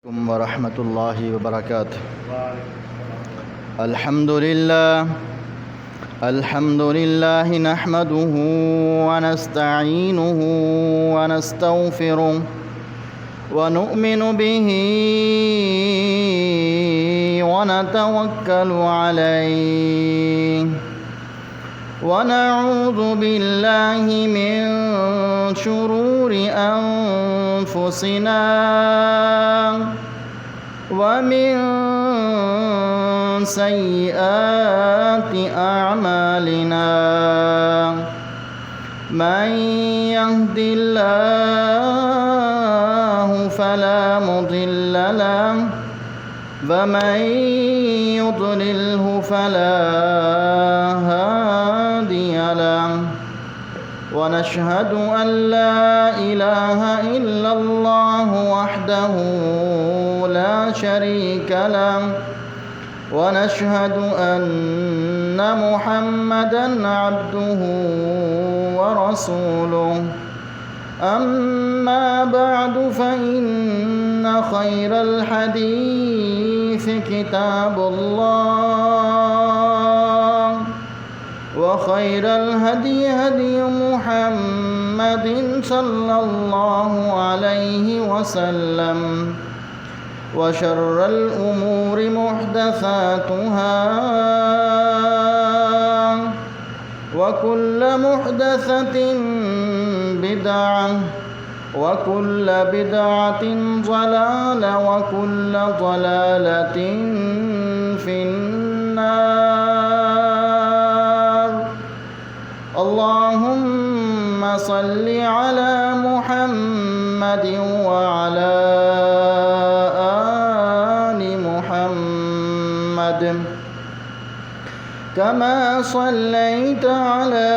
ورحمة الله وبركاته. الحمد لله نحمده ونستعينه ونستغفره ونؤمن به ونتوكل عليه ونعوذ بالله من شرور أنفسنا ومن سيئات أعمالنا. من يهد الله فلا مضل له ومن يضلله فلا هادي له. ونشهد أن لا إله إلا الله وحده لا شريك له ونشهد أن محمدًا عبده ورسوله. أما بعد فإن خير الحديث كتاب الله وخير الهدي هدي محمد صلى الله عليه وسلم وشر الأمور محدثاتها وكل محدثة بدعة وكل بدعة ضلالة وكل ضلالة في النار. اللهم صل على محمد وعلى آل محمد كما صليت على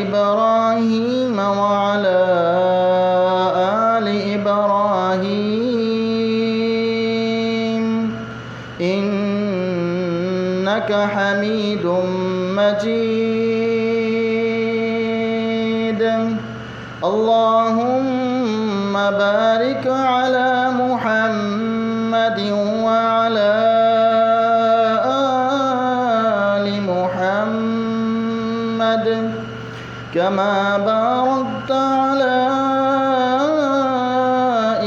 إبراهيم وعلى آل إبراهيم إنك حميد مجيد. اللهم بارك على محمد وعلى آل محمد كما باركت على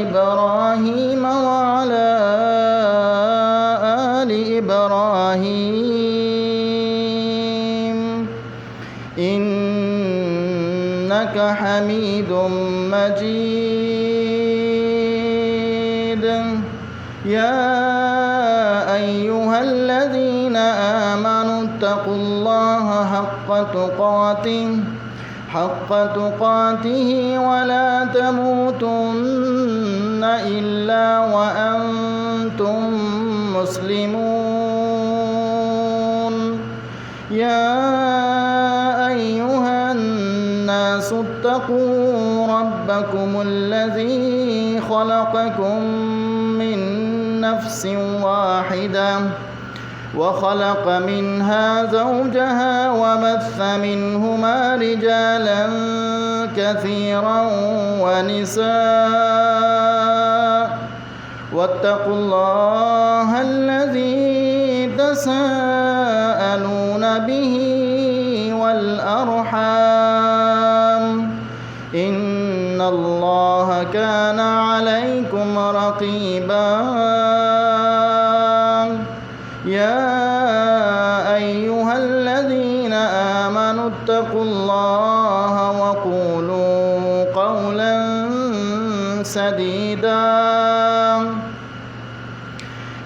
إبراهيم وعلى آل إبراهيم إنك حميد مجيد. يا أيها الذين آمنوا اتقوا الله حق تقاته ولا تموتن إلا وأنتم مسلمون. يا أيها الناس اتقوا ربكم الذي خلقكم من نفس واحدة وخلق منها زوجها وبث منهما رجالا كثيرا ونساء واتقوا الله الذي تساءلون به والأرحام إن الله كان عليكم رقيبا. يا أيها الذين آمنوا اتقوا الله وقولوا قولا سديدا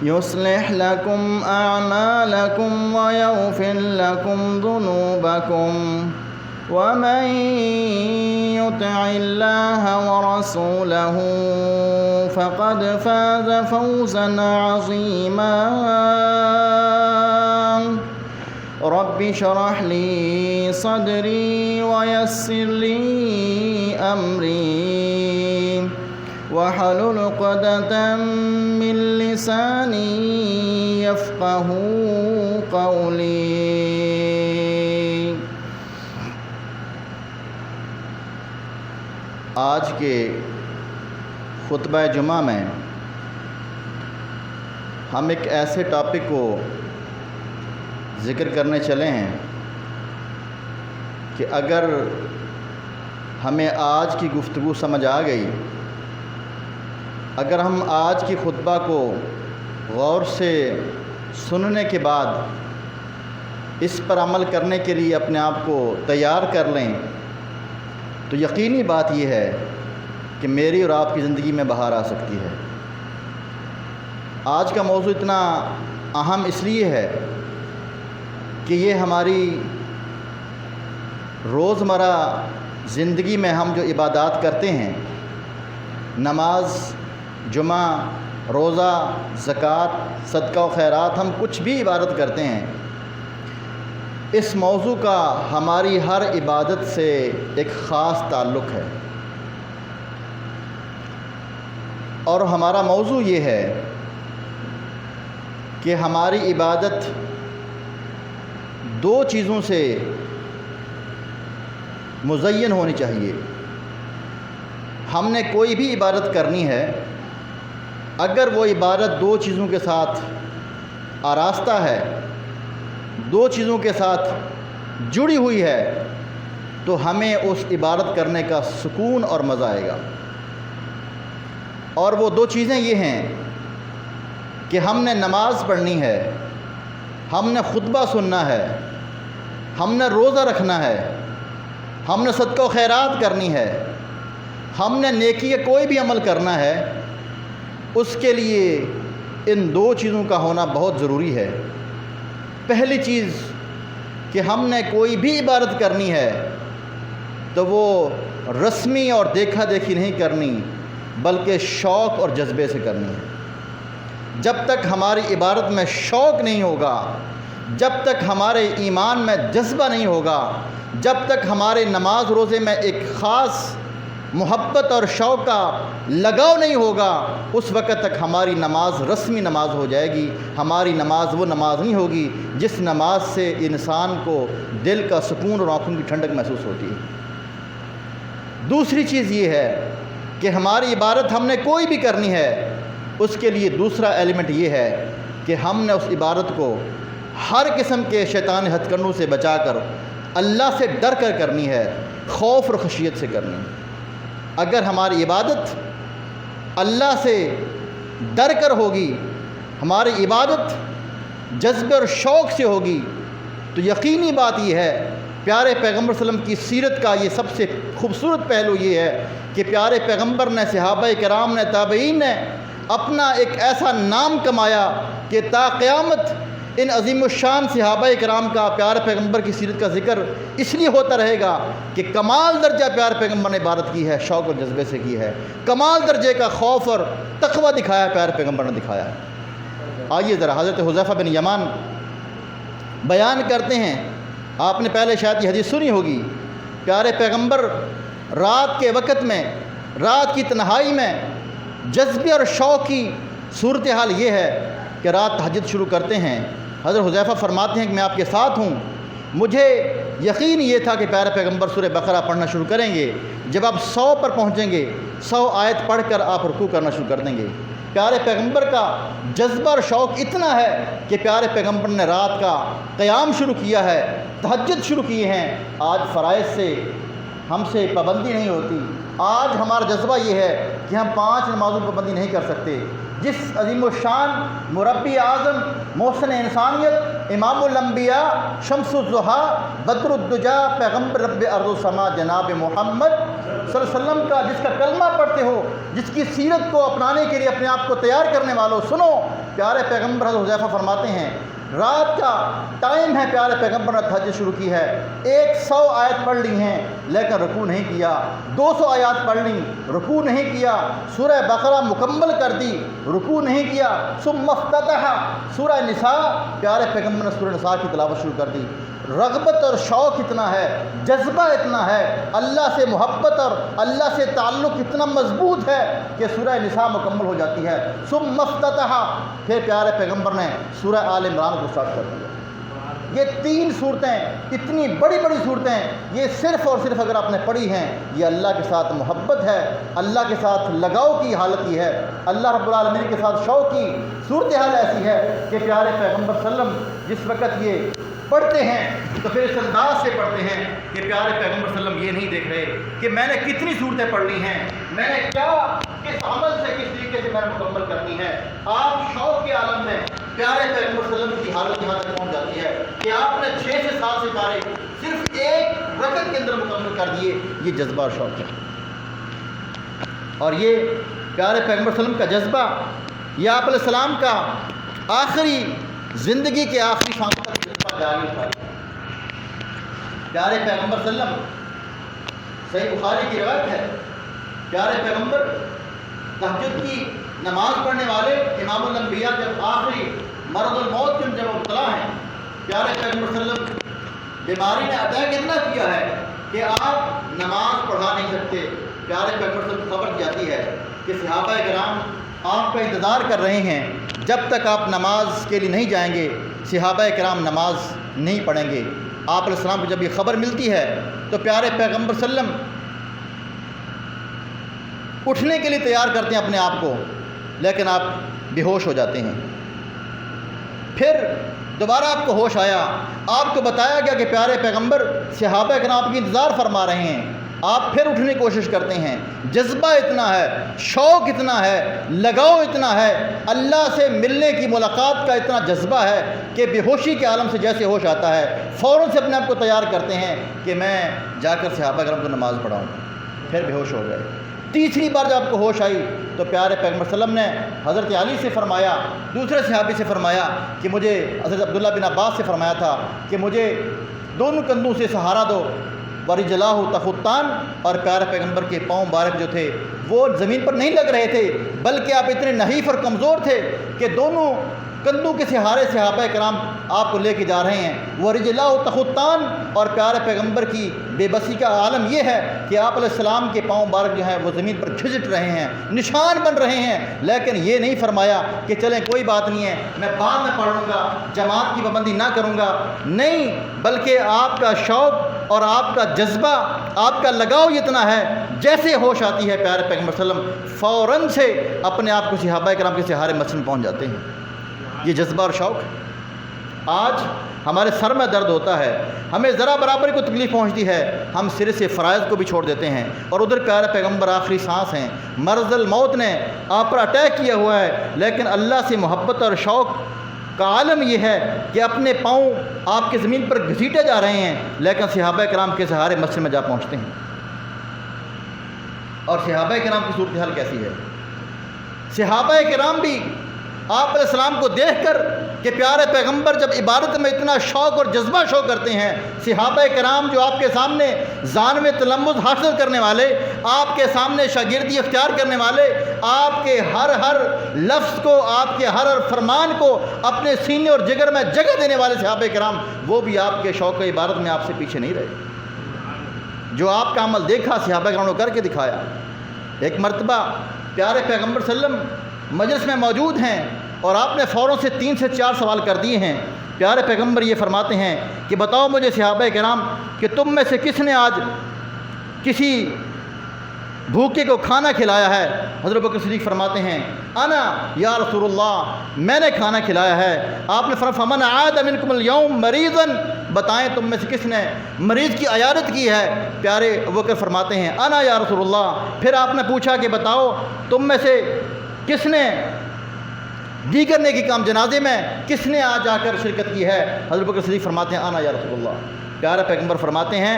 يصلح لكم أعمالكم ويغفر لكم ذنوبكم ومن يطع الله ورسوله فقد فاز فوزا عظيما. رب اشرح لي صدري ويسر لي أمري واحلل عقدة من لساني يفقه قولي. آج کے خطبہ جمعہ میں ہم ایک ایسے ٹاپک کو ذکر کرنے چلے ہیں کہ اگر ہمیں آج کی گفتگو سمجھ آ گئی، اگر ہم آج کی خطبہ کو غور سے سننے کے بعد اس پر عمل کرنے کے لیے اپنے آپ کو تیار کر لیں تو یقینی بات یہ ہے کہ میری اور آپ کی زندگی میں بہار آ سکتی ہے۔ آج کا موضوع اتنا اہم اس لیے ہے کہ یہ ہماری روزمرہ زندگی میں ہم جو عبادات کرتے ہیں، نماز، جمعہ، روزہ، زکوٰۃ، صدقہ و خیرات، ہم کچھ بھی عبادت کرتے ہیں، اس موضوع کا ہماری ہر عبادت سے ایک خاص تعلق ہے۔ اور ہمارا موضوع یہ ہے کہ ہماری عبادت دو چیزوں سے مزین ہونی چاہیے۔ ہم نے کوئی بھی عبادت کرنی ہے، اگر وہ عبادت دو چیزوں کے ساتھ آراستہ ہے، دو چیزوں کے ساتھ جڑی ہوئی ہے، تو ہمیں اس عبادت کرنے کا سکون اور مزہ آئے گا۔ اور وہ دو چیزیں یہ ہیں کہ ہم نے نماز پڑھنی ہے، ہم نے خطبہ سننا ہے، ہم نے روزہ رکھنا ہے، ہم نے صدقہ و خیرات کرنی ہے، ہم نے نیکی کا کوئی بھی عمل کرنا ہے، اس کے لیے ان دو چیزوں کا ہونا بہت ضروری ہے۔ پہلی چیز کہ ہم نے کوئی بھی عبادت کرنی ہے تو وہ رسمی اور دیکھا دیکھی نہیں کرنی، بلکہ شوق اور جذبے سے کرنی ہے۔ جب تک ہماری عبادت میں شوق نہیں ہوگا، جب تک ہمارے ایمان میں جذبہ نہیں ہوگا، جب تک ہمارے نماز روزے میں ایک خاص محبت اور شوق کا لگاؤ نہیں ہوگا، اس وقت تک ہماری نماز رسمی نماز ہو جائے گی۔ ہماری نماز وہ نماز نہیں ہوگی جس نماز سے انسان کو دل کا سکون اور آنکھوں کی ٹھنڈک محسوس ہوتی ہے۔ دوسری چیز یہ ہے کہ ہماری عبادت ہم نے کوئی بھی کرنی ہے، اس کے لیے دوسرا ایلیمنٹ یہ ہے کہ ہم نے اس عبادت کو ہر قسم کے شیطانی ہتھ کنڈوں سے بچا کر اللہ سے ڈر کر کرنی ہے، خوف اور خشیت سے کرنی ہے۔ اگر ہماری عبادت اللہ سے ڈر کر ہوگی، ہماری عبادت جذبے اور شوق سے ہوگی، تو یقینی بات یہ ہے، پیارے پیغمبر صلی اللہ علیہ وسلم کی سیرت کا یہ سب سے خوبصورت پہلو یہ ہے کہ پیارے پیغمبر نے، صحابہ کرام نے، تابعین نے اپنا ایک ایسا نام کمایا کہ تا قیامت ان عظیم الشان صحابہ کرام کا پیارے پیغمبر کی سیرت کا ذکر اس لیے ہوتا رہے گا کہ کمال درجہ پیارے پیغمبر نے عبادت کی ہے، شوق اور جذبے سے کی ہے، کمال درجے کا خوف اور تقوی دکھایا پیارے پیغمبر نے دکھایا ہے۔ آئیے ذرا حضرت حذیفہ بن یمان بیان کرتے ہیں، آپ نے پہلے شاید یہ حدیث سنی ہوگی، پیارے پیغمبر رات کے وقت میں، رات کی تنہائی میں جذبے اور شوق کی صورتحال یہ ہے کہ رات تہجد شروع کرتے ہیں۔ حضرت حذیفہ فرماتے ہیں کہ میں آپ کے ساتھ ہوں، مجھے یقین یہ تھا کہ پیارے پیغمبر سورہ بقرہ پڑھنا شروع کریں گے، جب آپ 100 پر پہنچیں گے 100 آیت پڑھ کر آپ رکوع کرنا شروع کر دیں گے۔ پیارے پیغمبر کا جذبہ اور شوق اتنا ہے کہ پیارے پیغمبر نے رات کا قیام شروع کیا ہے، تہجد شروع کیے ہیں۔ آج فرائض سے ہم سے پابندی نہیں ہوتی، آج ہمارا جذبہ یہ ہے کہ ہم 5 نمازوں پر پابندی نہیں کر سکتے۔ جس عظیم الشان مربی اعظم، محسن انسانیت، امام الانبیاء، شمس الضحیٰ، بدر الدجا، پیغمبر رب ارض و سما جناب محمد صلی اللہ علیہ وسلم کا جس کا کلمہ پڑھتے ہو، جس کی سیرت کو اپنانے کے لیے اپنے آپ کو تیار کرنے والوں، سنو پیارے پیغمبر حضرت حذیفہ فرماتے ہیں رات کا ٹائم ہے، پیارے پیغمبر نے تہجد شروع کی ہے، 100 آیت پڑھ لی ہیں لیکن رکوع نہیں کیا، 200 آیات پڑھ لی رکوع نہیں کیا، سورہ بقرہ مکمل کر دی رکوع نہیں کیا، ثم افتتح سورہ نساء، پیارے پیغمبر نے سورہ نساء کی تلاوت شروع کر دی۔ رغبت اور شوق اتنا ہے، جذبہ اتنا ہے، اللہ سے محبت اور اللہ سے تعلق اتنا مضبوط ہے کہ سورہ نساء مکمل ہو جاتی ہے۔ ثم افتتح، پھر پیارے پیغمبر نے سورہ آل عمران کو سٹارٹ کر دیا۔ یہ 3 صورتیں اتنی بڑی بڑی صورتیں، یہ صرف اور صرف اگر آپ نے پڑھی ہیں، یہ اللہ کے ساتھ محبت ہے، اللہ کے ساتھ لگاؤ کی حالت ہی ہے، اللہ رب العالمین کے ساتھ شوق کی صورتحال ایسی ہے کہ پیارے پیغمبر صلی اللہ علیہ وسلم جس وقت یہ پڑھتے ہیں تو پھر اس انداز سے پڑھتے ہیں کہ پیارے پیغمبر صلی اللہ علیہ وسلم یہ نہیں دیکھ رہے کہ میں نے کتنی صورتیں پڑھ لی ہیں، میں نے کیا کس عمل سے کس طریقے سے میں نے مکمل کرنی ہے۔ آپ شوق کے عالم میں پیارے پیغمبر صلی اللہ علیہ وسلم کی حالت یہاں تک پہنچ جاتی ہے کہ آپ نے 6 سے 7 سپارے صرف ایک رکعت کے اندر مکمل کر دیے۔ یہ جذبہ اور شوق ہے، اور یہ پیارے پیغمبر صلی اللہ علیہ وسلم کا جذبہ، یہ آپ علیہ السلام کا آخری زندگی کے آخری سانسوں تک جذبہ جاری تھا۔ پیارے پیغمبر صلی اللہ علیہ وسلم، صحیح بخاری کی روایت ہے، پیارے پیغمبر تہجد کی نماز پڑھنے والے امام الانبیاء جب آخری مرض الموت کے جب مبتلا ہیں، پیارے پیغمبر صلی اللہ علیہ وسلم بیماری نے اٹیک اتنا کیا ہے کہ آپ نماز پڑھا نہیں سکتے۔ پیارے پیغمبر صلی اللہ علیہ وسلم خبر جاتی ہے کہ صحابہ کرام آپ کا انتظار کر رہے ہیں، جب تک آپ نماز کے لیے نہیں جائیں گے صحابہ کرام نماز نہیں پڑھیں گے۔ آپ علیہ السلام کو جب یہ خبر ملتی ہے تو پیارے پیغمبر صلی اللہ علیہ وسلم اٹھنے کے لیے تیار کرتے ہیں اپنے آپ کو، لیکن آپ بے ہوش ہو جاتے ہیں۔ پھر دوبارہ آپ کو ہوش آیا، آپ کو بتایا گیا کہ پیارے پیغمبر صحابہ کرام آپ کی انتظار فرما رہے ہیں، آپ پھر اٹھنے کی کوشش کرتے ہیں۔ جذبہ اتنا ہے، شوق اتنا ہے، لگاؤ اتنا ہے، اللہ سے ملنے کی ملاقات کا اتنا جذبہ ہے کہ بے ہوشی کے عالم سے جیسے ہوش آتا ہے فوراً سے اپنے آپ کو تیار کرتے ہیں کہ میں جا کر صحابہ کرام کو نماز پڑھاؤں۔ پھر بے ہوش ہو گئے۔ تیسری بار جب آپ کو ہوش آئی تو پیارے پیغمبر صلی اللہ علیہ وسلم نے حضرت علی سے فرمایا، دوسرے صحابی سے فرمایا کہ مجھے، حضرت عبداللہ بن عباس سے فرمایا تھا کہ مجھے دونوں کندھوں سے سہارا دو۔ ورجلہ تخطان، اور پیارے پیغمبر کے پاؤں مبارک جو تھے وہ زمین پر نہیں لگ رہے تھے، بلکہ آپ اتنے نحیف اور کمزور تھے کہ دونوں کندھوں کے سہارے صحابہ کرام آپ کو لے کے جا رہے ہیں۔ ورجلہ تخطان، اور پیارے پیغمبر کی بے بسی کا عالم یہ ہے کہ آپ علیہ السلام کے پاؤں مبارک جو ہیں وہ زمین پر گھسٹ رہے ہیں، نشان بن رہے ہیں، لیکن یہ نہیں فرمایا کہ چلیں کوئی بات نہیں ہے، میں بعد میں پڑھ لوں گا، جماعت کی پابندی نہ کروں گا، نہیں، بلکہ آپ کا شوق اور آپ کا جذبہ، آپ کا لگاؤ اتنا ہے، جیسے ہوش آتی ہے پیارے پیغمبر صلی اللہ علیہ وسلم فوراً سے اپنے آپ کو صحابہ کرام کے سہارے مسجد میں پہنچ جاتے ہیں۔ یہ جذبہ اور شوق۔ آج ہمارے سر میں درد ہوتا ہے، ہمیں ذرا برابر کو تکلیف پہنچتی ہے، ہم سرے سے فرائض کو بھی چھوڑ دیتے ہیں، اور ادھر پیارے پیغمبر آخری سانس ہیں، مرض الموت نے آپ پر اٹیک کیا ہوا ہے، لیکن اللہ سے محبت اور شوق کا عالم یہ ہے کہ اپنے پاؤں آپ کے زمین پر گھسیٹے جا رہے ہیں، لیکن صحابہ کرام کے سہارے مسجد میں جا پہنچتے ہیں۔ اور صحابہ کرام کی صورتحال کیسی ہے؟ صحابہ کرام بھی آپ علیہ السلام کو دیکھ کر کہ پیارے پیغمبر جب عبادت میں اتنا شوق اور جذبہ شو کرتے ہیں، صحابہ کرام جو آپ کے سامنے ذانو تلمذ حاصل کرنے والے، آپ کے سامنے شاگردی اختیار کرنے والے، آپ کے ہر لفظ کو، آپ کے ہر فرمان کو اپنے سینے اور جگر میں جگہ دینے والے صحابہ کرام، وہ بھی آپ کے شوق عبادت میں آپ سے پیچھے نہیں رہے۔ جو آپ کا عمل دیکھا صحابہ کرام نے کر کے دکھایا۔ ایک مرتبہ پیارے پیغمبر صلی اللہ علیہ وسلم مجلس میں موجود ہیں اور آپ نے فوراً سے 3 سے 4 سوال کر دیے ہیں۔ پیارے پیغمبر یہ فرماتے ہیں کہ بتاؤ مجھے صحابہ کرام کہ تم میں سے کس نے آج کسی بھوکے کو کھانا کھلایا ہے؟ حضرت بکر صدیق فرماتے ہیں انا یا رسول اللہ، میں نے کھانا کھلایا ہے۔ آپ نے فرمایا فمن عاد منکم اليوم مریضا، بتائیں تم میں سے کس نے مریض کی عیادت کی ہے؟ پیارے ابوبکر فرماتے ہیں انا یا رسول اللہ۔ پھر آپ نے پوچھا کہ بتاؤ تم میں سے کس نے دیگر نیکی کام جنازے میں کس نے آج آ کر شرکت کی ہے؟ حضرت بکر صدیق فرماتے ہیں انا یا رسول اللہ۔ پیارے پیغمبر فرماتے ہیں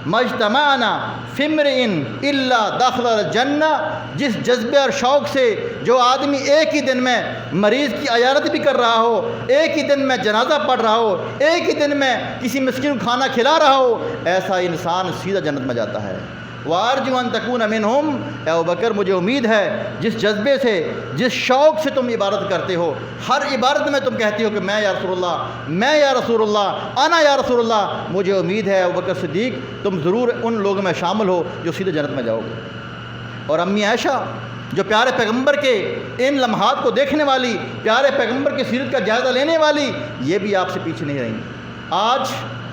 مجتمعنا فی امرئ الا دخل الجنہ، جس جذبے اور شوق سے جو آدمی ایک ہی دن میں مریض کی عیادت بھی کر رہا ہو، ایک ہی دن میں جنازہ پڑھ رہا ہو، ایک ہی دن میں کسی مسکین کو کھانا کھلا رہا ہو، ایسا انسان سیدھا جنت میں جاتا ہے۔ وارجو ان تکون منہم، اے ابوبکر مجھے امید ہے جس جذبے سے، جس شوق سے تم عبادت کرتے ہو، ہر عبادت میں تم کہتے ہو کہ میں یا رسول اللہ، میں یا رسول اللہ، انا یا رسول اللہ، مجھے امید ہے ابوبکر صدیق تم ضرور ان لوگوں میں شامل ہو جو سیدھے جنت میں جاؤ گے۔ اور امی عائشہ جو پیارے پیغمبر کے ان لمحات کو دیکھنے والی، پیارے پیغمبر کی سیرت کا جائزہ لینے والی، یہ بھی آپ سے پیچھے نہیں رہیں۔ آج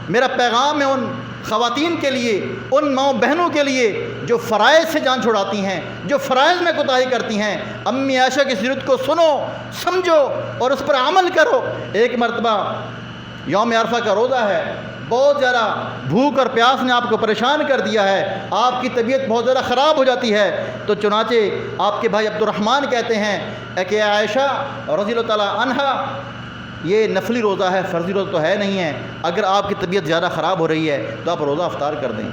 میرا پیغام ہے ان خواتین کے لیے، ان ماؤں بہنوں کے لیے جو فرائض سے جان چھڑاتی ہیں، جو فرائض میں کوتاہی کرتی ہیں۔ امی عائشہ کی سیرت کو سنو، سمجھو اور اس پر عمل کرو۔ ایک مرتبہ یوم عرفہ کا روزہ ہے، بہت زیادہ بھوک اور پیاس نے آپ کو پریشان کر دیا ہے، آپ کی طبیعت بہت زیادہ خراب ہو جاتی ہے، تو چنانچہ آپ کے بھائی عبد الرحمن کہتے ہیں کہ عائشہ رضی اللہ تعالیٰ عنہا، یہ نفلی روزہ ہے، فرضی روزہ تو ہے نہیں ہے، اگر آپ کی طبیعت زیادہ خراب ہو رہی ہے تو آپ روزہ افطار کر دیں۔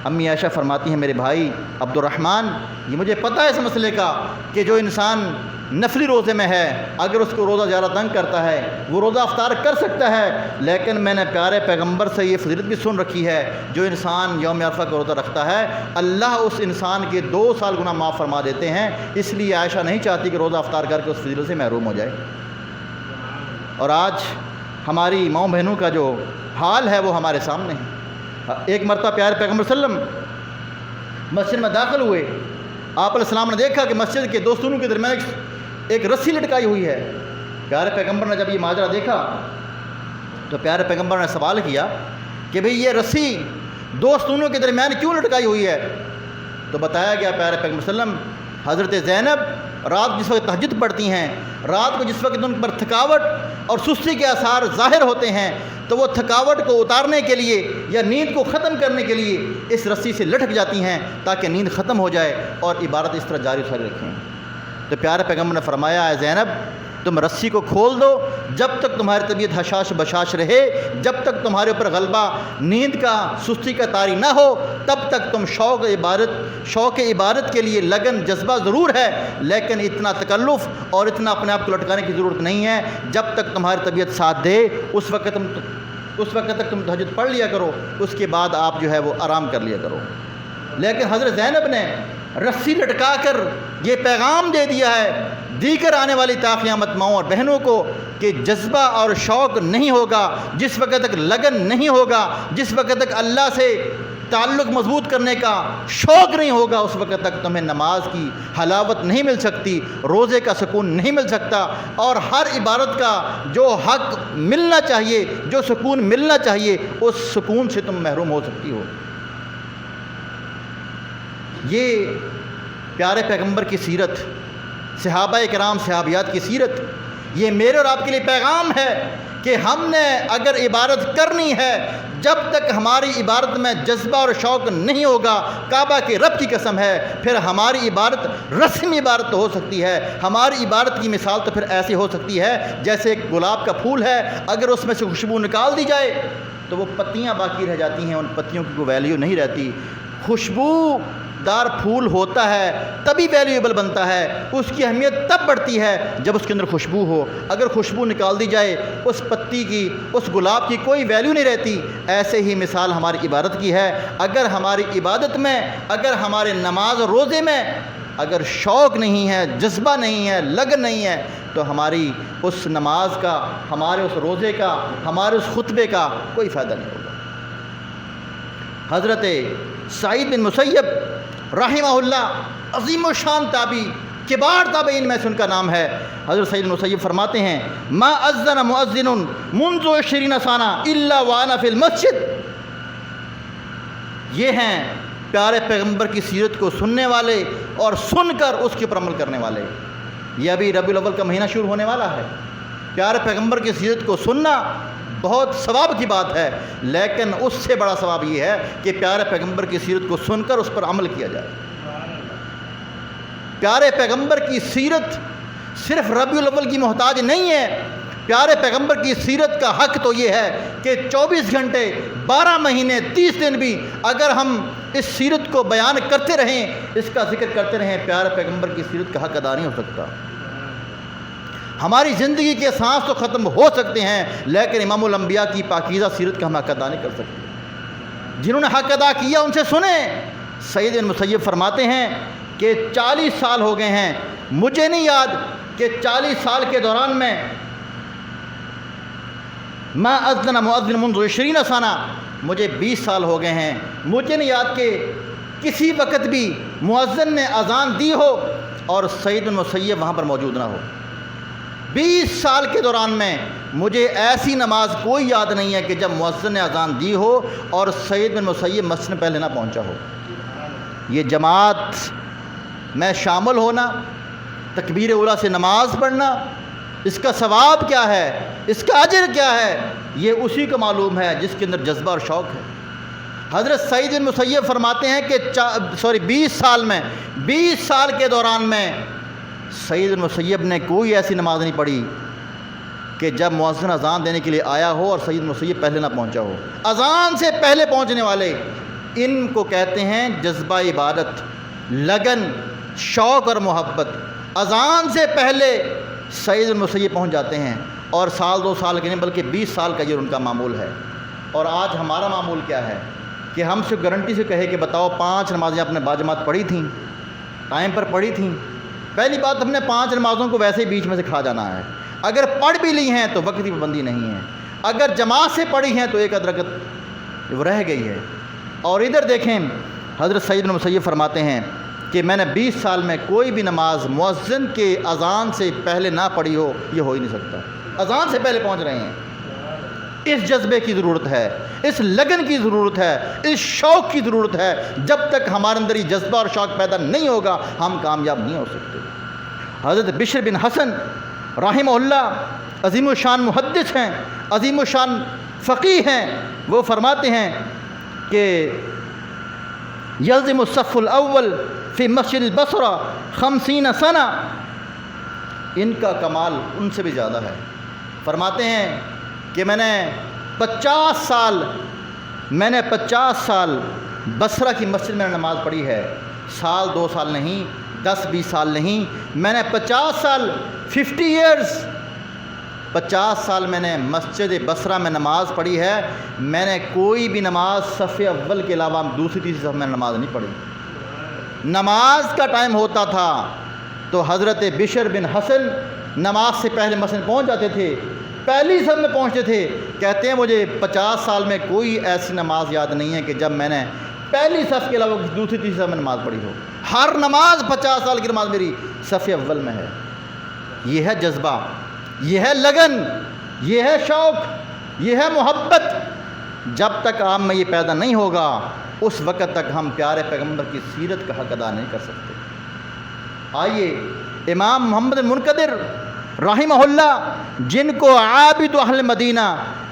امی عائشہ فرماتی ہیں میرے بھائی عبد الرحمن، یہ مجھے پتہ ہے اس مسئلے کا کہ جو انسان نفلی روزے میں ہے اگر اس کو روزہ زیادہ تنگ کرتا ہے وہ روزہ افطار کر سکتا ہے، لیکن میں نے پیارے پیغمبر سے یہ فضیلت بھی سن رکھی ہے، جو انسان یوم عرفہ کا روزہ رکھتا ہے اللہ اس انسان کے 2 سال گناہ معاف فرما دیتے ہیں، اس لیے عائشہ نہیں چاہتی کہ روزہ افطار کر کے اس فضیلت سے محروم ہو جائے۔ اور آج ہماری ماؤں بہنوں کا جو حال ہے وہ ہمارے سامنے ہے۔ ایک مرتبہ پیارے پیغمبر صلی اللہ علیہ وسلم مسجد میں داخل ہوئے، آپ علیہ السلام نے دیکھا کہ مسجد کے 2 ستونوں کے درمیان ایک رسی لٹکائی ہوئی ہے۔ پیارے پیغمبر نے جب یہ ماجرا دیکھا تو پیارے پیغمبر نے سوال کیا کہ بھئی یہ رسی 2 ستونوں کے درمیان کیوں لٹکائی ہوئی ہے؟ تو بتایا گیا پیارے پیغمبر صلی اللہ علیہ وسلم حضرت زینب رات جس وقت تہجد پڑھتی ہیں، رات کو جس وقت ان پر تھکاوٹ اور سستی کے آثار ظاہر ہوتے ہیں تو وہ تھکاوٹ کو اتارنے کے لیے یا نیند کو ختم کرنے کے لیے اس رسی سے لٹک جاتی ہیں تاکہ نیند ختم ہو جائے اور عبادت اس طرح جاری رکھیں۔ تو پیارے پیغمبر نے فرمایا اے زینب تم رسی کو کھول دو، جب تک تمہاری طبیعت حشاش بشاش رہے، جب تک تمہارے اوپر غلبہ نیند کا سستی کا طاری نہ ہو، تب تک تم شوق عبادت کے لیے لگن جذبہ ضرور ہے، لیکن اتنا تکلف اور اتنا اپنے آپ کو لٹکانے کی ضرورت نہیں ہے۔ جب تک تمہاری طبیعت ساتھ دے اس وقت تک تم تہجد پڑھ لیا کرو، اس کے بعد آپ جو ہے وہ آرام کر لیا کرو۔ لیکن حضرت زینب نے رسی لٹکا کر یہ پیغام دے دیا ہے دیگر آنے والی تا قیامت ماؤں اور بہنوں کو کہ جذبہ اور شوق نہیں ہوگا، جس وقت تک لگن نہیں ہوگا، جس وقت تک اللہ سے تعلق مضبوط کرنے کا شوق نہیں ہوگا، اس وقت تک تمہیں نماز کی حلاوت نہیں مل سکتی، روزے کا سکون نہیں مل سکتا، اور ہر عبادت کا جو حق ملنا چاہیے، جو سکون ملنا چاہیے، اس سکون سے تم محروم ہو سکتی ہو۔ یہ پیارے پیغمبر کی سیرت، صحابہ کرام صحابیات کی سیرت، یہ میرے اور آپ کے لیے پیغام ہے کہ ہم نے اگر عبادت کرنی ہے، جب تک ہماری عبادت میں جذبہ اور شوق نہیں ہوگا، کعبہ کے رب کی قسم ہے، پھر ہماری عبادت رسمی عبادت تو ہو سکتی ہے، ہماری عبادت کی مثال تو پھر ایسی ہو سکتی ہے جیسے ایک گلاب کا پھول ہے، اگر اس میں سے خوشبو نکال دی جائے تو وہ پتیاں باقی رہ جاتی ہیں، ان پتیوں کی کوئی ویلیو نہیں رہتی۔ خوشبو دار پھول ہوتا ہے تبھی ویلیویبل بنتا ہے، اس کی اہمیت تب بڑھتی ہے جب اس کے اندر خوشبو ہو، اگر خوشبو نکال دی جائے اس پتی کی، اس گلاب کی کوئی ویلیو نہیں رہتی۔ ایسے ہی مثال ہماری عبادت کی ہے، اگر ہماری عبادت میں، اگر ہمارے نماز اور روزے میں اگر شوق نہیں ہے، جذبہ نہیں ہے، لگن نہیں ہے، تو ہماری اس نماز کا، ہمارے اس روزے کا، ہمارے اس خطبے کا کوئی فائدہ نہیں ہوگا۔ حضرت سعید بن مسیب رحمہ اللہ عظیم و شان تابعی، کبار تابعین میں سے ان کا نام ہے۔ حضرت سعید بن مسیب فرماتے ہیں ما اذن مؤذن منذ 20 سنہ الا وانا فی المسجد۔ یہ ہیں پیارے پیغمبر کی سیرت کو سننے والے اور سن کر اس کے اوپر عمل کرنے والے۔ یہ ابھی ربیع الاول کا مہینہ شروع ہونے والا ہے، پیارے پیغمبر کی سیرت کو سننا بہت ثواب کی بات ہے، لیکن اس سے بڑا ثواب یہ ہے کہ پیارے پیغمبر کی سیرت کو سن کر اس پر عمل کیا جائے۔ پیارے پیغمبر کی سیرت صرف ربیع الاول کی محتاج نہیں ہے، پیارے پیغمبر کی سیرت کا حق تو یہ ہے کہ 24 گھنٹے 12 مہینے 30 دن بھی اگر ہم اس سیرت کو بیان کرتے رہیں، اس کا ذکر کرتے رہیں، پیارے پیغمبر کی سیرت کا حق ادا نہیں ہو سکتا۔ ہماری زندگی کے سانس تو ختم ہو سکتے ہیں، لیکن امام الانبیاء کی پاکیزہ سیرت کا ہم حق ادا نہیں کر سکتے۔ جنہوں نے حق ادا کیا ان سے سنیں۔ سعید بن مسیب فرماتے ہیں کہ 40 سال ہو گئے ہیں، مجھے نہیں یاد کہ 40 سال کے دوران میں ما اذن مؤذن منذ 20 سنہ، مجھے 20 سال ہو گئے ہیں، مجھے نہیں یاد کہ کسی وقت بھی مؤذن نے اذان دی ہو اور سعید بن مسیب وہاں پر موجود نہ ہو۔ 20 سال کے دوران میں مجھے ایسی نماز کوئی یاد نہیں ہے کہ جب مؤذن نے اذان دی ہو اور سعید بن مسیب مسجد میں پہلے نہ پہنچا ہو۔ یہ جماعت میں شامل ہونا، تکبیر اولیٰ سے نماز پڑھنا، اس کا ثواب کیا ہے، اس کا اجر کیا ہے، یہ اسی کو معلوم ہے جس کے اندر جذبہ اور شوق ہے۔ حضرت سعید بن مسیب فرماتے ہیں کہ 20 سال کے دوران میں سعید بن مسیب نے کوئی ایسی نماز نہیں پڑھی کہ جب مؤذن اذان دینے کے لیے آیا ہو اور سعید بن مسیب پہلے نہ پہنچا ہو۔ اذان سے پہلے پہنچنے والے، ان کو کہتے ہیں جذبہ عبادت، لگن، شوق اور محبت۔ اذان سے پہلے سعید بن مسیب پہنچ جاتے ہیں، اور سال 2 سال کے نہیں بلکہ 20 سال کا یہ ان کا معمول ہے۔ اور آج ہمارا معمول کیا ہے کہ ہم سے گارنٹی سے کہے کہ بتاؤ 5 نمازیں آپ نے باجماعت پڑھی تھیں، ٹائم پر پڑھی تھیں؟ پہلی بات، ہم نے 5 نمازوں کو ویسے ہی بیچ میں سے کھا جانا ہے۔ اگر پڑھ بھی لی ہیں تو وقت کی پابندی نہیں ہے، اگر جماعت سے پڑھی ہیں تو ایک رکعت وہ رہ گئی ہے۔ اور ادھر دیکھیں، حضرت سعید بن مسیب فرماتے ہیں کہ میں نے 20 سال میں کوئی بھی نماز مؤذن کے اذان سے پہلے نہ پڑھی ہو، یہ ہو ہی نہیں سکتا۔ اذان سے پہلے پہنچ رہے ہیں۔ اس جذبے کی ضرورت ہے، اس لگن کی ضرورت ہے، اس شوق کی ضرورت ہے۔ جب تک ہمارے اندر یہ جذبہ اور شوق پیدا نہیں ہوگا ہم کامیاب نہیں ہو سکتے۔ حضرت بشر بن حسن رحمہ اللہ عظیم الشان محدث ہیں، عظیم الشان فقیہ ہیں، وہ فرماتے ہیں کہ یلزم الصف الاول فی مسجد البصرہ 50 سنہ، ان کا کمال ان سے بھی زیادہ ہے۔ فرماتے ہیں کہ میں نے 50 سال بصرہ کی مسجد میں نماز پڑھی ہے، سال 2 سال نہیں، 10-20 سال نہیں، میں نے 50 سال 50 ایئرز 50 سال میں نے مسجد بصرہ میں نماز پڑھی ہے۔ میں نے کوئی بھی نماز صف اول کے علاوہ دوسری تیسری صف میں نماز نہیں پڑھی۔ نماز کا ٹائم ہوتا تھا تو حضرت بشر بن حسن نماز سے پہلے مسجد پہنچ جاتے تھے، پہلی صف میں پہنچتے تھے۔ کہتے ہیں مجھے 50 سال میں کوئی ایسی نماز یاد نہیں ہے کہ جب میں نے پہلی صف کے علاوہ دوسری تیسری صف میں نماز پڑھی ہو۔ ہر نماز 50 سال کی نماز میری صف اول میں ہے۔ یہ ہے جذبہ، یہ ہے لگن، یہ ہے شوق، یہ ہے محبت۔ جب تک آپ میں یہ پیدا نہیں ہوگا اس وقت تک ہم پیارے پیغمبر کی سیرت کا حق ادا نہیں کر سکتے۔ آئیے امام محمد المنقدر رحمہ اللہ، جن کو عابد اہل مدینہ،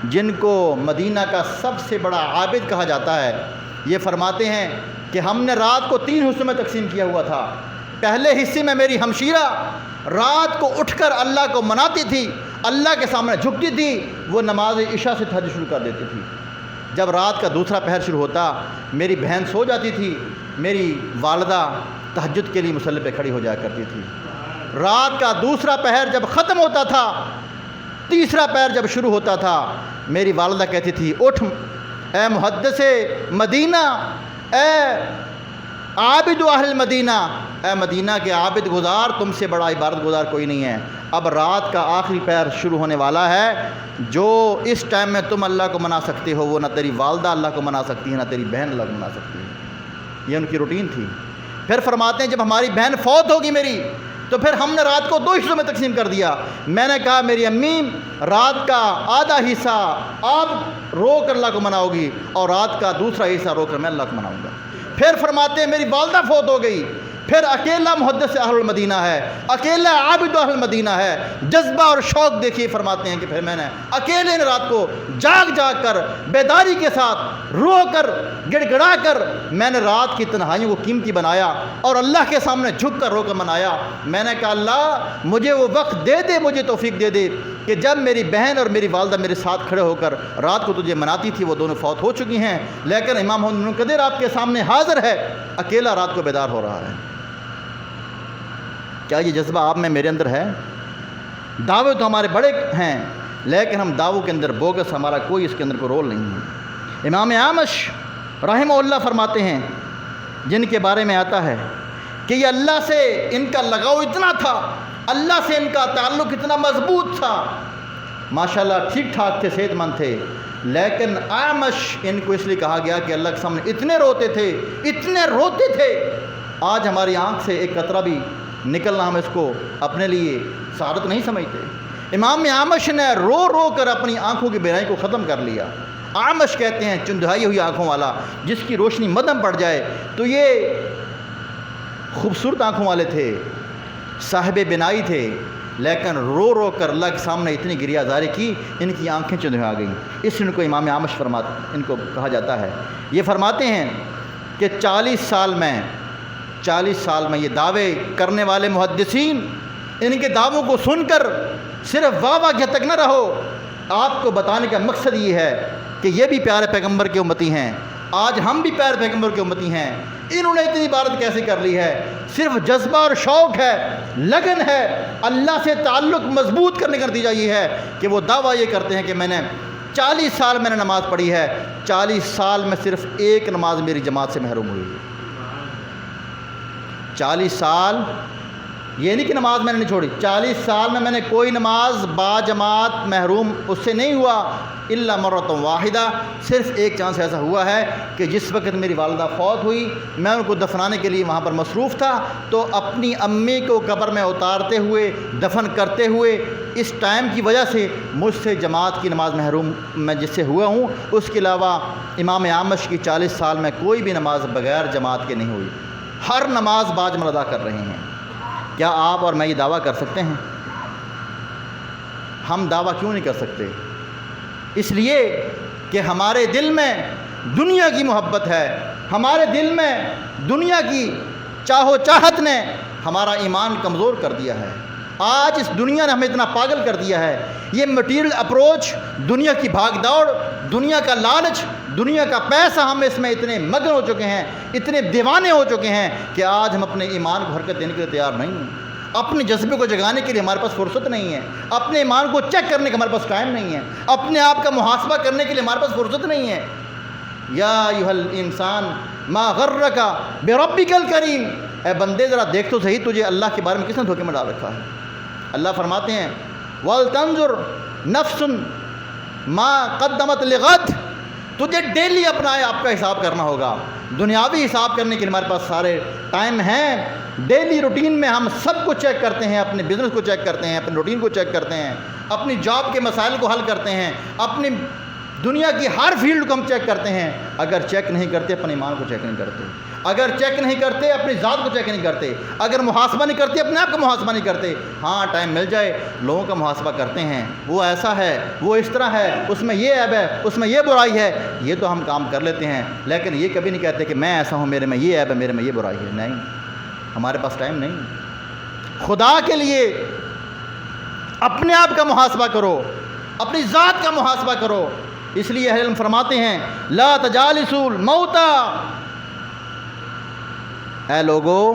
جن کو مدینہ کا سب سے بڑا عابد کہا جاتا ہے، یہ فرماتے ہیں کہ ہم نے رات کو 3 حصوں میں تقسیم کیا ہوا تھا۔ پہلے حصے میں میری ہمشیرہ رات کو اٹھ کر اللہ کو مناتی تھی، اللہ کے سامنے جھکتی تھی، وہ نماز عشاء سے تہجد شروع کر دیتی تھی۔ جب رات کا دوسرا پہر شروع ہوتا میری بہن سو جاتی تھی، میری والدہ تہجد کے لیے مصلی پہ کھڑی ہو جایا کرتی تھی۔ رات کا دوسرا پہر جب ختم ہوتا تھا، تیسرا پہر جب شروع ہوتا تھا، میری والدہ کہتی تھی اٹھ اے محدث مدینہ، اے عابد اہل مدینہ، اے مدینہ کے عابد گزار، تم سے بڑا عبادت گزار کوئی نہیں ہے۔ اب رات کا آخری پہر شروع ہونے والا ہے، جو اس ٹائم میں تم اللہ کو منا سکتے ہو وہ نہ تیری والدہ اللہ کو منا سکتی ہے، نہ تیری بہن اللہ کو منا سکتی ہے۔ یہ ان کی روٹین تھی۔ پھر فرماتے ہیں جب ہماری بہن فوت ہوگی میری، تو پھر ہم نے رات کو 2 حصوں میں تقسیم کر دیا۔ میں نے کہا میری امی رات کا آدھا حصہ آپ رو کر اللہ کو مناؤ گی اور رات کا دوسرا حصہ رو کر میں اللہ کو مناؤں گا۔ پھر فرماتے ہیں میری والدہ فوت ہو گئی، پھر اکیلا محدث اہل المدینہ ہے، اکیلا عابد اہل المدینہ ہے۔ جذبہ اور شوق دیکھیے، فرماتے ہیں کہ پھر میں نے اکیلے نے رات کو جاگ جاگ کر بیداری کے ساتھ رو کر گڑ گڑا کر میں نے رات کی تنہائیوں کو قیمتی بنایا اور اللہ کے سامنے جھک کر رو کر منایا۔ میں نے کہا اللہ مجھے وہ وقت دے دے، مجھے توفیق دے دے کہ جب میری بہن اور میری والدہ میرے ساتھ کھڑے ہو کر رات کو تجھے مناتی تھی وہ دونوں فوت ہو چکی ہیں، لیکن امام محمد بن منقدر آپ کے سامنے حاضر ہے، اکیلا رات کو بیدار ہو رہا ہے۔ کیا یہ جذبہ آپ میں میرے اندر ہے؟ دعوے تو ہمارے بڑے ہیں، لیکن ہم دعووں کے اندر بوگس، ہمارا کوئی اس کے اندر کوئی رول نہیں ہے۔ امام اعمش رحمہ اللہ فرماتے ہیں، جن کے بارے میں آتا ہے کہ یہ اللہ سے ان کا لگاؤ اتنا تھا، اللہ سے ان کا تعلق اتنا مضبوط تھا، ماشاءاللہ ٹھیک ٹھاک تھے، صحت مند تھے، لیکن اعمش ان کو اس لیے کہا گیا کہ اللہ کے سامنے اتنے روتے تھے، اتنے روتے تھے، آج ہماری آنکھ سے ایک قطرہ بھی نکلنا ہم اس کو اپنے لیے سعادت نہیں سمجھتے۔ امام اعمش نے رو رو کر اپنی آنکھوں کی بینائی کو ختم کر لیا۔ اعمش کہتے ہیں چندھائی ہوئی آنکھوں والا، جس کی روشنی مدھم پڑ جائے تو یہ خوبصورت آنکھوں والے تھے، صاحب بینائی تھے، لیکن رو رو کر اللہ کے سامنے اتنی گریہ زاری کی ان کی آنکھیں چندھا گئیں۔ اس ان کو امام اعمش ان کو کہا جاتا ہے۔ یہ فرماتے ہیں کہ 40 سال میں یہ دعوے کرنے والے محدثین ان کے دعووں کو سن کر صرف واہ واہ کے تک نہ رہو، آپ کو بتانے کا مقصد یہ ہے کہ یہ بھی پیارے پیغمبر کے امتی ہیں، آج ہم بھی پیارے پیغمبر کے امتی ہیں۔ انہوں نے اتنی عبادت کیسے کر لی ہے؟ صرف جذبہ اور شوق ہے، لگن ہے، اللہ سے تعلق مضبوط کرنے کا نتیجہ یہ ہے کہ وہ دعویٰ یہ کرتے ہیں کہ میں نے 40 سال میں نے نماز پڑھی ہے، 40 سال میں صرف ایک نماز میری جماعت سے محروم ہوئی ہے۔ 40 سال یہ نہیں کہ نماز میں نے نہیں چھوڑی، 40 سال میں نے کوئی نماز با جماعت محروم اس سے نہیں ہوا، الا مرۃ واحدہ، صرف ایک چانس ایسا ہوا ہے کہ جس وقت میری والدہ فوت ہوئی، میں ان کو دفنانے کے لیے وہاں پر مصروف تھا، تو اپنی امی کو قبر میں اتارتے ہوئے دفن کرتے ہوئے اس ٹائم کی وجہ سے مجھ سے جماعت کی نماز محروم میں جس سے ہوا ہوں۔ اس کے علاوہ امام اعمش کی 40 سال میں کوئی بھی نماز بغیر جماعت کے نہیں ہوئی، ہر نماز باجماعت ادا کر رہے ہیں۔ کیا آپ اور میں یہ دعویٰ کر سکتے ہیں؟ ہم دعویٰ کیوں نہیں کر سکتے؟ اس لیے کہ ہمارے دل میں دنیا کی محبت ہے، ہمارے دل میں دنیا کی چاہو چاہت نے ہمارا ایمان کمزور کر دیا ہے۔ آج اس دنیا نے ہمیں اتنا پاگل کر دیا ہے، یہ مٹیریل اپروچ، دنیا کی بھاگ دوڑ، دنیا کا لالچ، دنیا کا پیسہ، ہم اس میں اتنے مگن ہو چکے ہیں، اتنے دیوانے ہو چکے ہیں کہ آج ہم اپنے ایمان کو حرکت دینے کے لیے تیار نہیں ہیں، اپنے جذبے کو جگانے کے لیے ہمارے پاس فرصت نہیں ہے، اپنے ایمان کو چیک کرنے کا ہمارے پاس ٹائم نہیں ہے، اپنے آپ کا محاسبہ کرنے کے لیے ہمارے پاس فرصت نہیں ہے۔ یا ایھا الانسان ما غرک بربک الکریم، اے بندے ذرا دیکھ تو صحیح تجھے اللہ کے بارے میں کس نے دھوکے میں ڈال رکھا ہے۔ اللہ فرماتے ہیں وَلْتَنظُرْ نَفْسٌ مَا قَدَّمَتْ لِغَدٍ، تجھے ڈیلی اپنا آپ کا حساب کرنا ہوگا۔ دنیاوی حساب کرنے کے لیے ہمارے پاس سارے ٹائم ہیں، ڈیلی روٹین میں ہم سب کو چیک کرتے ہیں، اپنے بزنس کو چیک کرتے ہیں، اپنے روٹین کو چیک کرتے ہیں، اپنی جاب کے مسائل کو حل کرتے ہیں، اپنی دنیا کی ہر فیلڈ کو ہم چیک کرتے ہیں۔ اگر چیک نہیں کرتے اپنے ایمان کو چیک نہیں کرتے، اگر چیک نہیں کرتے اپنی ذات کو چیک نہیں کرتے، اگر محاسبہ نہیں کرتے اپنے آپ کا محاسبہ نہیں کرتے۔ ہاں ٹائم مل جائے لوگوں کا محاسبہ کرتے ہیں، وہ ایسا ہے، وہ اس طرح ہے، اس میں یہ عیب ہے، اس میں یہ برائی ہے، یہ تو ہم کام کر لیتے ہیں، لیکن یہ کبھی نہیں کہتے کہ میں ایسا ہوں، میرے میں یہ عیب ہے، میرے میں یہ برائی ہے۔ نہیں، ہمارے پاس ٹائم نہیں۔ خدا کے لیے اپنے آپ کا محاسبہ کرو، اپنی ذات کا محاسبہ کرو۔ اس لیے اہل علم فرماتے ہیں لا تجالسوا الموتى، اے لوگو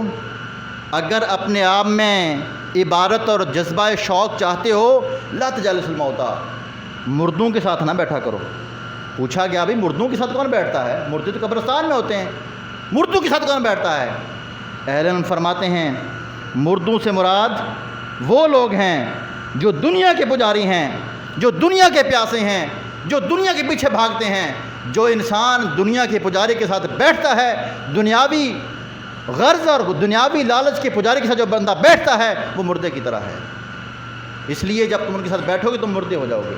اگر اپنے آپ میں عبادت اور جذبہ شوق چاہتے ہو، لا تجالسوا الموتى، مردوں کے ساتھ نہ بیٹھا کرو۔ پوچھا گیا بھائی مردوں کے ساتھ کون بیٹھتا ہے؟ مردے تو قبرستان میں ہوتے ہیں، مردوں کے ساتھ کون بیٹھتا ہے؟ اہل علم فرماتے ہیں مردوں سے مراد وہ لوگ ہیں جو دنیا کے پجاری ہیں، جو دنیا کے پیاسے ہیں، جو دنیا کے پیچھے بھاگتے ہیں۔ جو انسان دنیا کے پجاری کے ساتھ بیٹھتا ہے، دنیاوی غرض اور دنیاوی لالچ کے پجاری کے ساتھ جو بندہ بیٹھتا ہے، وہ مردے کی طرح ہے۔ اس لیے جب تم ان کے ساتھ بیٹھو گے تم مردے ہو جاؤ گے۔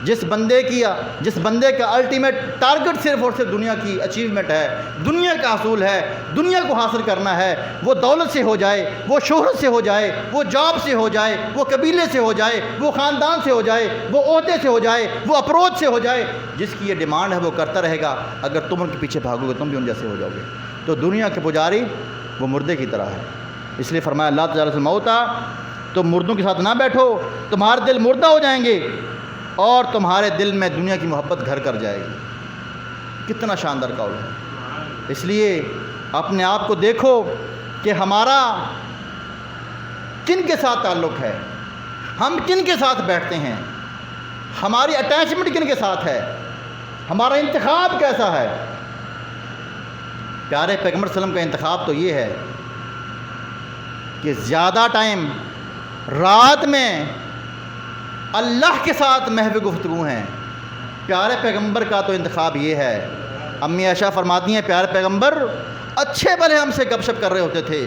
جس بندے کا الٹیمیٹ ٹارگٹ صرف اور صرف دنیا کی اچیومنٹ ہے، دنیا کا حصول ہے، دنیا کو حاصل کرنا ہے، وہ دولت سے ہو جائے، وہ شہرت سے ہو جائے، وہ جاب سے ہو جائے، وہ قبیلے سے ہو جائے، وہ خاندان سے ہو جائے، وہ عہدے سے ہو جائے، وہ اپروچ سے ہو جائے، جس کی یہ ڈیمانڈ ہے وہ کرتا رہے گا۔ اگر تم ان کے پیچھے بھاگو گے تم بھی ان جیسے ہو جاؤ گے۔ تو دنیا کے پجاری وہ مردے کی طرح ہے۔ اس لیے فرمایا لا تجالسوا الموتى، تم مردوں کے ساتھ نہ بیٹھو، تمہارے دل مردہ ہو جائیں گے اور تمہارے دل میں دنیا کی محبت گھر کر جائے گی۔ کتنا شاندار قول ہے۔ اس لیے اپنے آپ کو دیکھو کہ ہمارا کن کے ساتھ تعلق ہے، ہم کن کے ساتھ بیٹھتے ہیں، ہماری اٹیچمنٹ کن کے ساتھ ہے، ہمارا انتخاب کیسا ہے۔ پیارے پیغمبر صلی اللہ علیہ وسلم کا انتخاب تو یہ ہے کہ زیادہ ٹائم رات میں اللہ کے ساتھ محو گفتگو ہیں۔ پیارے پیغمبر کا تو انتخاب یہ ہے۔ امی عائشہ فرماتی ہیں پیارے پیغمبر اچھے بھلے ہم سے گپ شپ کر رہے ہوتے تھے،